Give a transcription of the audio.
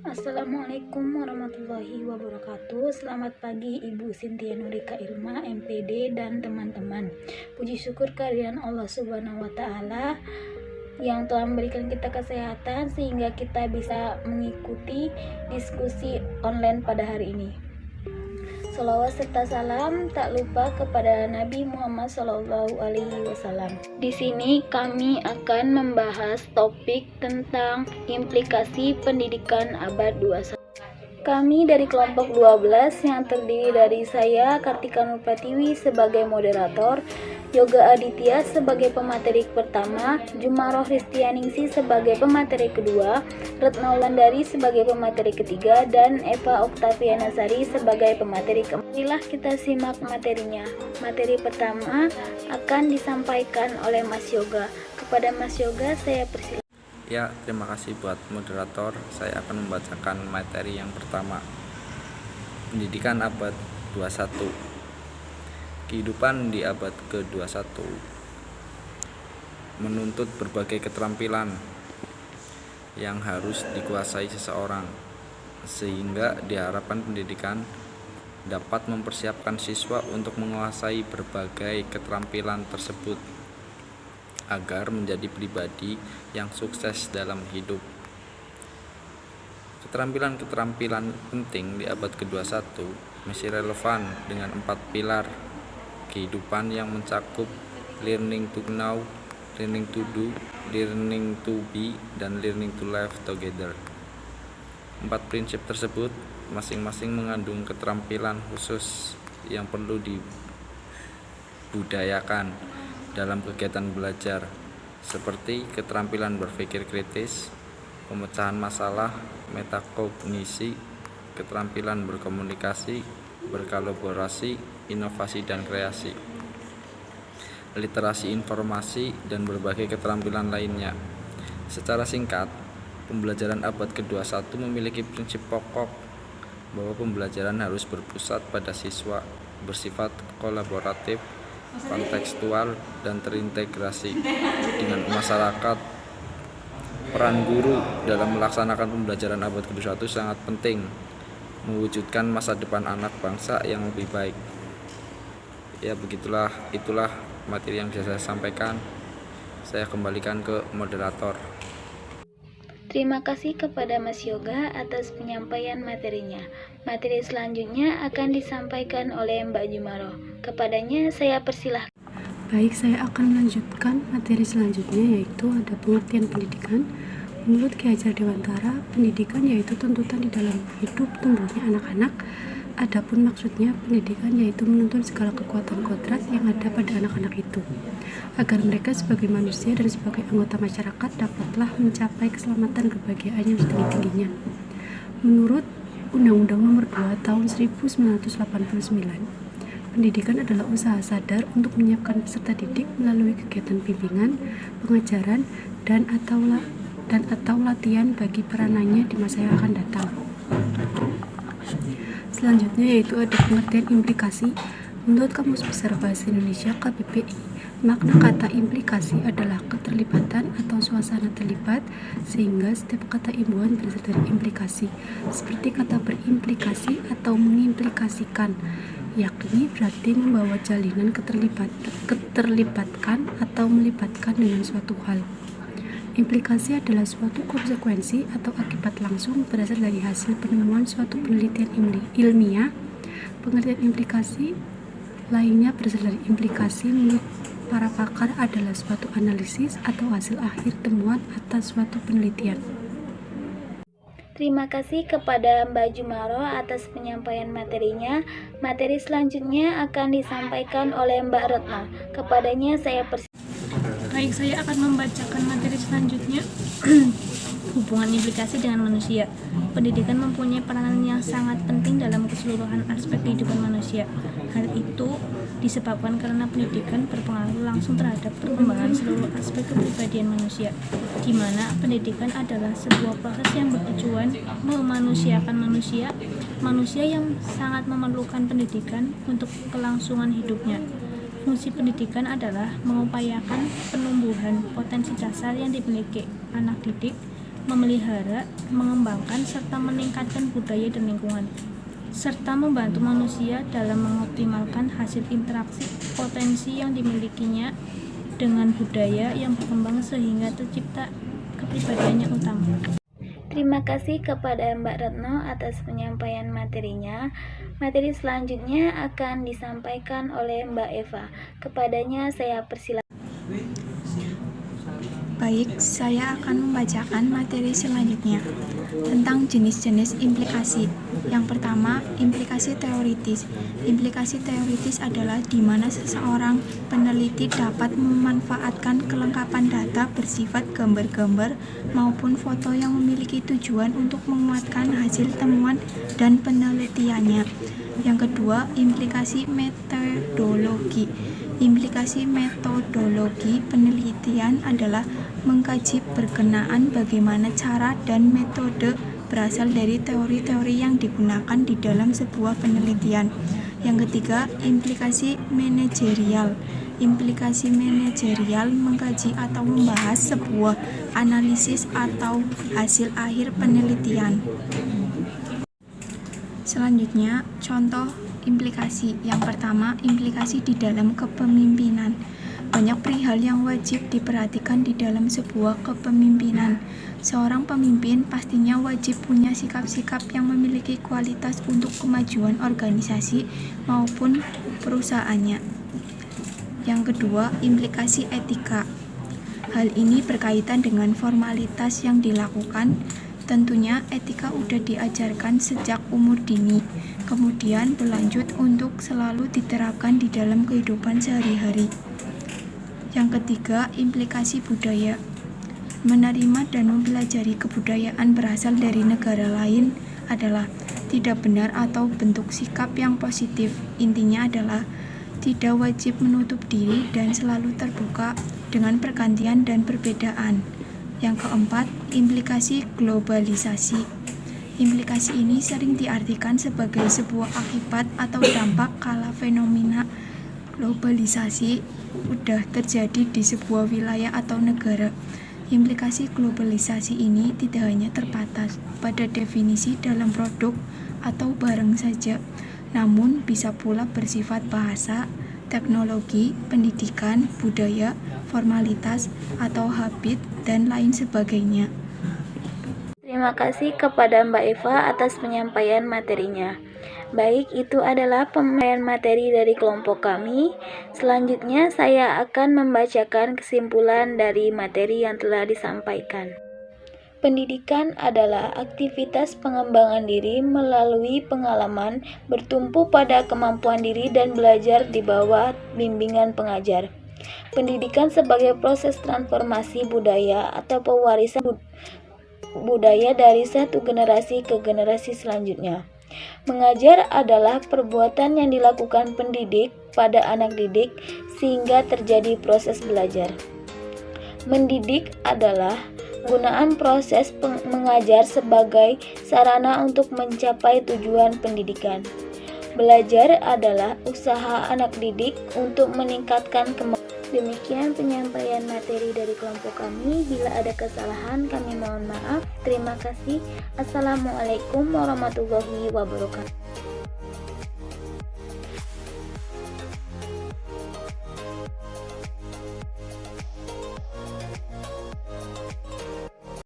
Assalamualaikum warahmatullahi wabarakatuh. Selamat pagi Ibu Cynthia Nurika Irma, MPD dan teman-teman. Puji syukur kehadiran Allah Subhanahu wa taala yang telah memberikan kita kesehatan sehingga kita bisa mengikuti diskusi online pada hari ini. Salawat serta salam tak lupa kepada Nabi Muhammad SAW. Di sini kami akan membahas topik tentang implikasi pendidikan abad 21. Kami dari kelompok 12 yang terdiri dari saya, Kartika Nurpratiwi sebagai moderator, Yoga Aditya sebagai pemateri pertama, Jumaroh Ristianingsi sebagai pemateri kedua, Retno Wulandari sebagai pemateri ketiga, dan Eva Oktavianasari sebagai pemateri keempat. Marilah kita simak materinya. Materi pertama akan disampaikan oleh Mas Yoga. Kepada Mas Yoga saya persilakan. Ya, terima kasih buat moderator. Saya akan membacakan materi yang pertama. Pendidikan abad 21. Kehidupan di abad ke-21 menuntut berbagai keterampilan yang harus dikuasai seseorang, sehingga diharapkan pendidikan dapat mempersiapkan siswa untuk menguasai berbagai keterampilan tersebut agar menjadi pribadi yang sukses dalam hidup. Keterampilan-keterampilan penting di abad ke-21 masih relevan dengan 4 pilar kehidupan yang mencakup learning to know, learning to do, learning to be, dan learning to live together. 4 prinsip tersebut masing-masing mengandung keterampilan khusus yang perlu dibudayakan dalam kegiatan belajar, seperti keterampilan berpikir kritis, pemecahan masalah, metakognisi, keterampilan berkomunikasi, berkolaborasi, inovasi dan kreasi, literasi informasi, dan berbagai keterampilan lainnya. Secara singkat, pembelajaran abad ke-21 memiliki prinsip pokok bahwa pembelajaran harus berpusat pada siswa, bersifat kolaboratif, kontekstual, dan terintegrasi dengan masyarakat. Peran guru dalam melaksanakan pembelajaran abad ke-21 sangat penting, mewujudkan masa depan anak bangsa yang lebih baik. Ya, itulah materi yang bisa saya sampaikan. Saya kembalikan ke moderator. Terima kasih kepada Mas Yoga atas penyampaian materinya. Materi selanjutnya akan disampaikan oleh Mbak Jumaroh. Kepadanya saya persilahkan. Baik, saya akan melanjutkan materi selanjutnya, yaitu ada pengertian pendidikan. Menurut Ki Hajar Dewantara, pendidikan yaitu tuntutan di dalam hidup tumbuhnya anak-anak. Adapun maksudnya, pendidikan yaitu menuntun segala kekuatan kodrat yang ada pada anak-anak itu, agar mereka sebagai manusia dan sebagai anggota masyarakat dapatlah mencapai keselamatan kebahagiaan yang setinggi-tingginya. Menurut Undang-Undang Nomor 2 Tahun 1989, pendidikan adalah usaha sadar untuk menyiapkan peserta didik melalui kegiatan bimbingan, pengajaran, dan atau latihan bagi peranannya di masa yang akan datang. Selanjutnya yaitu ada pengertian implikasi. Menurut Kamus Besar Bahasa Indonesia KBBI, makna kata implikasi adalah keterlibatan atau suasana terlibat, sehingga setiap kata imbuhan berasal dari implikasi, seperti kata berimplikasi atau mengimplikasikan, yakni berarti membawa jalinan keterlibatkan atau melibatkan dengan suatu hal. Implikasi adalah suatu konsekuensi atau akibat langsung berasal dari hasil penemuan suatu penelitian ilmiah. Pengertian implikasi lainnya berasal dari implikasi menurut para pakar adalah suatu analisis atau hasil akhir temuan atas suatu penelitian. Terima kasih kepada Mbak Jumaroh atas penyampaian materinya. Materi selanjutnya akan disampaikan oleh Mbak Retno. Kepadanya saya persilakan. Baik, saya akan membacakan materi selanjutnya. Hubungan implikasi dengan manusia. Pendidikan mempunyai peranan yang sangat penting dalam keseluruhan aspek kehidupan manusia. Hal itu disebabkan karena pendidikan berpengaruh langsung terhadap perkembangan seluruh aspek kepribadian manusia, di mana pendidikan adalah sebuah proses yang bertujuan memanusiakan manusia yang sangat memerlukan pendidikan untuk kelangsungan hidupnya. Fungsi pendidikan adalah mengupayakan penumbuhan potensi dasar yang dimiliki anak didik memelihara, mengembangkan, serta meningkatkan budaya dan lingkungan, serta membantu manusia dalam mengoptimalkan hasil interaksi potensi yang dimilikinya dengan budaya yang berkembang sehingga tercipta kepribadian yang utama. Terima kasih kepada Mbak Retno atas penyampaian materinya. Materi selanjutnya akan disampaikan oleh Mbak Eva. Kepadanya saya persilakan. Baik, saya akan membacakan materi selanjutnya tentang jenis-jenis implikasi. Yang pertama, implikasi teoritis. Implikasi teoritis adalah di mana seseorang peneliti dapat memanfaatkan kelengkapan data bersifat gambar-gambar maupun foto yang memiliki tujuan untuk menguatkan hasil temuan dan penelitiannya. Yang kedua, implikasi metodologi. Implikasi metodologi penelitian adalah mengkaji berkenaan bagaimana cara dan metode berasal dari teori-teori yang digunakan di dalam sebuah penelitian. Yang ketiga, implikasi manajerial. Implikasi manajerial mengkaji atau membahas sebuah analisis atau hasil akhir penelitian. Selanjutnya, contoh implikasi. Yang pertama, implikasi di dalam kepemimpinan. Banyak perihal yang wajib diperhatikan di dalam sebuah kepemimpinan. Seorang pemimpin pastinya wajib punya sikap-sikap yang memiliki kualitas untuk kemajuan organisasi maupun perusahaannya. Yang kedua, implikasi etika. Hal ini berkaitan dengan formalitas yang dilakukan. Tentunya etika udah diajarkan sejak umur dini, kemudian berlanjut untuk selalu diterapkan di dalam kehidupan sehari-hari. Yang ketiga, implikasi budaya. Menerima dan mempelajari kebudayaan berasal dari negara lain adalah tidak benar atau bentuk sikap yang positif. Intinya adalah tidak wajib menutup diri dan selalu terbuka dengan pergantian dan perbedaan. Yang keempat, implikasi globalisasi. Implikasi ini sering diartikan sebagai sebuah akibat atau dampak kala fenomena globalisasi sudah terjadi di sebuah wilayah atau negara. Implikasi globalisasi ini tidak hanya terbatas pada definisi dalam produk atau barang saja, namun bisa pula bersifat bahasa, teknologi, pendidikan, budaya, formalitas, atau habit, dan lain sebagainya. Terima kasih kepada Mbak Eva atas penyampaian materinya. Baik, itu adalah penyampaian materi dari kelompok kami. Selanjutnya saya akan membacakan kesimpulan dari materi yang telah disampaikan. Pendidikan adalah aktivitas pengembangan diri melalui pengalaman bertumpu pada kemampuan diri dan belajar di bawah bimbingan pengajar. Pendidikan sebagai proses transformasi budaya atau pewarisan budaya dari satu generasi ke generasi selanjutnya. Mengajar adalah perbuatan yang dilakukan pendidik pada anak didik sehingga terjadi proses belajar. Mendidik adalah gunaan proses mengajar sebagai sarana untuk mencapai tujuan pendidikan. Belajar adalah usaha anak didik untuk meningkatkan kemampuan. Demikian penyampaian materi dari kelompok kami. Bila ada kesalahan, kami mohon maaf. Terima kasih. Assalamualaikum warahmatullahi wabarakatuh.